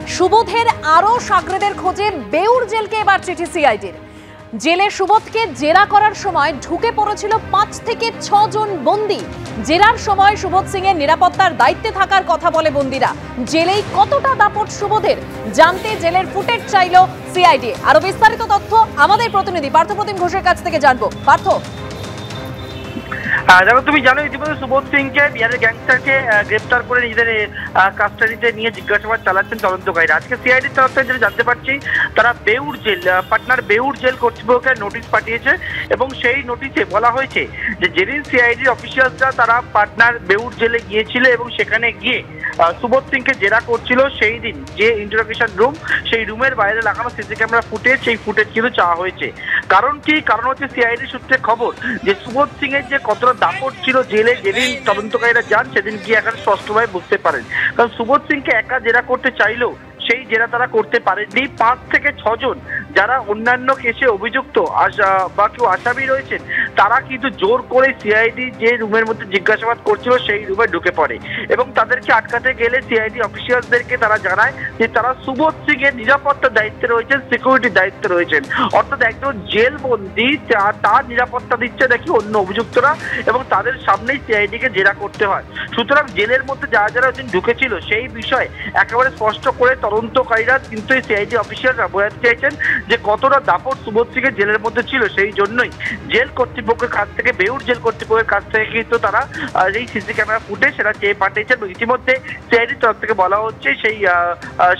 সুবোধের আরো সাগরেদের খোঁজে বেউর জেলকে এবার চিঠি সিআইডির। জেলে সুবোধকে জেরা করার সময় ঢুকে পড়েছিল 5 থেকে 6 জন বন্দী। জেরার সময় সুবোধ সিং এর নিরাপত্তার দায়িত্বে থাকার কথা বলে বন্দীরা। জেলেই কতটা দাপট সুবোধের জানতে জেলের ফুটেজ চাইল সিআইডি। আরো বিস্তারিত তথ্য আমাদের প্রতিনিধি পার্থপ্রতিম ঘোষের কাছ থেকে জানবো। পার্থ, যেমন তুমি জানো ইতিমধ্যে সুবোধ সিংকে বিহারের গ্যাংস্টারকে গ্রেপ্তার করে নিজেদের কাস্টাডিতে নিয়ে জিজ্ঞাসাবাদ চালাচ্ছেন তদন্তকারীরা। আজকে সিআইডির তরফ থেকে যেটা জানতে পারছি, তারা বেউর জেল পাটনার বেউর জেল কর্তৃপক্ষের নোটিশ পাঠিয়েছে এবং সেই নোটিশে বলা হয়েছে যে যেদিন সিআইডির অফিসিয়ালসরা তারা পাটনার বেউর জেলে গিয়েছিল এবং সেখানে গিয়ে সুবোধ সিংকে জেরা করছিল, সেই দিন যে ইন্টারোগেশন রুম, সেই রুমের বাইরে লাগানো সিসি ক্যামেরা ফুটেজ, সেই ফুটেজ কিন্তু চাওয়া হয়েছে। কারণ কি? কারণ হচ্ছে সিআইডি সূত্রে খবর যে সুবোধ সিং এর যে কতটা দাপট ছিল জেলে, যেদিন তদন্তকারীরা যান সেদিন গিয়ে এখানে স্পষ্টভাবে বুঝতে পারেন। কারণ সুবোধ সিংকে একা জেরা করতে চাইলেও সেই জেরা তারা করতে পারেননি। 5 থেকে 6 জন যারা অন্যান্য কেসে অভিযুক্ত বা কেউ আসামি রয়েছেন, তারা কিন্তু জোর করে সিআইডি যে রুমের মধ্যে জিজ্ঞাসাবাদ করছিল সেই রুমে ঢুকে পড়ে এবং তাদেরকে আটকাতে গেলে সিআইডি অফিসিয়ালদেরকে তারা জানায় যে তারা সুবোধ সিং এর নিরাপত্তার দায়িত্বে রয়েছেন, সিকিউরিটির দায়িত্বে রয়েছেন। অর্থাৎ একজন জেল বন্দী তার নিরাপত্তা দিচ্ছে নাকি অন্য অভিযুক্তরা এবং তাদের সামনেই সিআইডিকে জেরা করতে হয়। সুতরাং জেলের মধ্যে যারা যারা ঢুকেছিল সেই বিষয়ে একেবারে স্পষ্ট করে তদন্তকারীরা কিন্তু এই সিআইডি অফিসিয়ালরা বোঝাতে চাইছেন যে কতটা দাপট সুবোধ সিং এর জেলের মধ্যে ছিল। সেই জন্যই জেল কর্তৃপক্ষের কাছ থেকে, বেউর জেল কর্তৃপক্ষের কাছ থেকে কিন্তু তারা এই সিসি ক্যামেরা ফুটেজ সেটা চেয়ে পাঠিয়েছেন। ইতিমধ্যে সিআইডির তরফ থেকে বলা হচ্ছে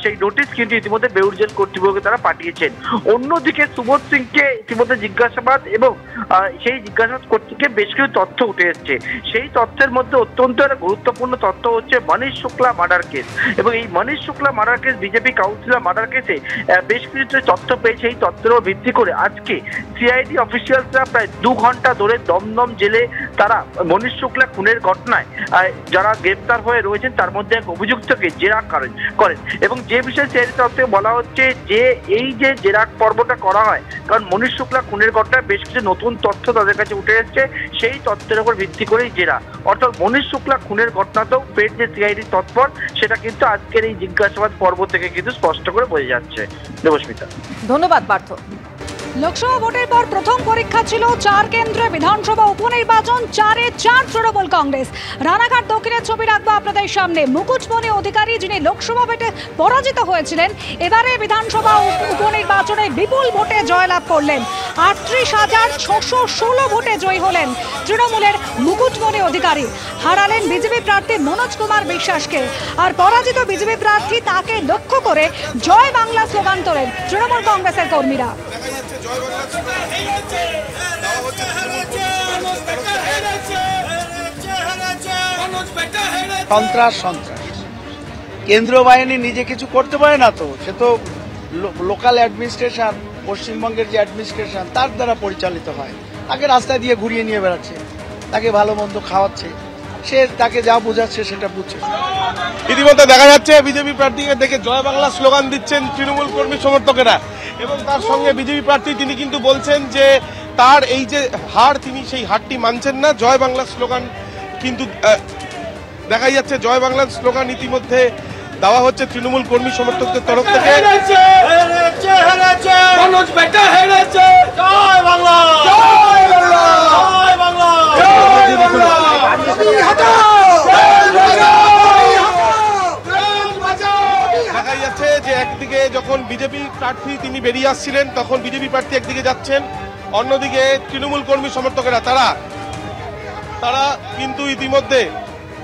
সেই নোটিশ কিন্তু ইতিমধ্যে বেউর জেল কর্তৃপক্ষকে তারা পাঠিয়েছেন। অন্যদিকে সুবোধ সিংকে ইতিমধ্যে জিজ্ঞাসাবাদ এবং সেই জিজ্ঞাসাবাদ করতে গিয়ে বেশ কিছু তথ্য উঠে এসছে। সেই তথ্যের মধ্যে অত্যন্ত গুরুত্বপূর্ণ তথ্য হচ্ছে মনীশ শুক্লা মার্ডার কেস এবং এই Manish Shukla murder case, BJP councillor murder কেসে বেশ কিছু তথ্য পেয়েছে। এই তথ্যের উপর ভিত্তি করে আজকে সিআইডি অফিসিয়ালসরা প্রায় 2 ঘন্টা ধরে দমদম জেলে তারা মনীশ শুক্লা খুনের ঘটনায় যারা গ্রেপ্তার হয়ে রয়েছেন তার মধ্যে এক অভিযুক্তকে জেরা করেন এবং যে বিষয়ে সিআইডি তরফ থেকে বলা হচ্ছে যে এই যে জেরা পর্বটা করা হয়, কারণ মনীশ শুক্লা খুনের ঘটনায় বেশ কিছু নতুন তথ্য তাদের কাছে উঠে এসছে, সেই তথ্যের উপর ভিত্তি করেই জেরা। অর্থাৎ মনীশ শুক্লা খুনের ঘটনাতেও ফের যে সিআইডি তৎপর, সেটা কিন্তু আজকের এই জিজ্ঞাসাবাদ পর্ব থেকে কিন্তু স্পষ্ট করে বোঝা যাচ্ছে। দেবস্মিতা, ধন্যবাদ পার্থ। লোকসভা ভোটের পর প্রথম পরীক্ষা ছিল 4 কেন্দ্রে বিধানসভা উপনির্বাচন, 4-এ 4 তৃণমূল কংগ্রেস। রানাঘাট দক্ষিণের ছবি রাখবো আপনাদের সামনে। মুকুটমণি অধিকারী, যিনি লোকসভা ভোটে পরাজিত হয়েছিলেন, এবারে বিধানসভা উপনির্বাচনে বিপুল ভোটে জয়লাভ করলেন। 38,616 ভোটে জয়ী হলেন তৃণমূলের মুকুটমণি অধিকারী। হারালেন বিজেপি প্রার্থী মনোজ কুমার বিশ্বাসকে। আর পরাজিত বিজেপি প্রার্থী তাকে লক্ষ্য করে জয় বাংলা স্লোগান তোলেন তৃণমূল কংগ্রেসের কর্মীরা। সন্ত্রাস কেন্দ্রীয় বাহিনী নিজে কিছু করতে পারে না, তো সে তো লোকাল অ্যাডমিনিস্ট্রেশন, পশ্চিমবঙ্গের যে অ্যাডমিনিস্ট্রেশন তার দ্বারা পরিচালিত হয়। তাকে রাস্তায় দিয়ে ঘুরিয়ে নিয়ে বেড়াচ্ছে, তাকে ভালো মন্দ খাওয়াচ্ছে, সে তাকে যা বোঝাচ্ছে সেটা বুঝছে। ইতিমধ্যে দেখা যাচ্ছে বিজেপি প্রার্থীকে দেখে জয় বাংলা স্লোগান দিচ্ছেন তৃণমূল কর্মী সমর্থকেরা এবং তার সঙ্গে বিজেপি প্রার্থী তিনি কিন্তু বলছেন যে তার এই যে হার, তিনি সেই হারটি মানছেন না। জয় বাংলা স্লোগান কিন্তু দেখা যাচ্ছে, জয় বাংলা স্লোগান ইতিমধ্যে দেওয়া হচ্ছে তৃণমূল কর্মী সমর্থকদের তরফ থেকে। দেখা যাচ্ছে যে একদিকে যখন বিজেপি প্রার্থী তিনি বেরিয়ে আসছিলেন, তখন বিজেপি প্রার্থী একদিকে যাচ্ছেন, অন্যদিকে তৃণমূল কর্মী সমর্থকেরা তারা কিন্তু ইতিমধ্যে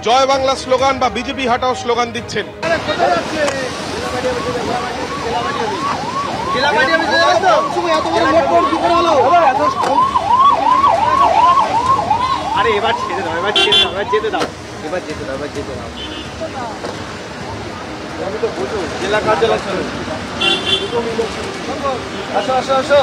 জয় বাংলা স্লোগান বা বিজেপি হাটাও স্লোগান দিচ্ছেন। আরে এবার যেতে দাও। আমি তো বুঝো জেলা কার্যালয় আসো।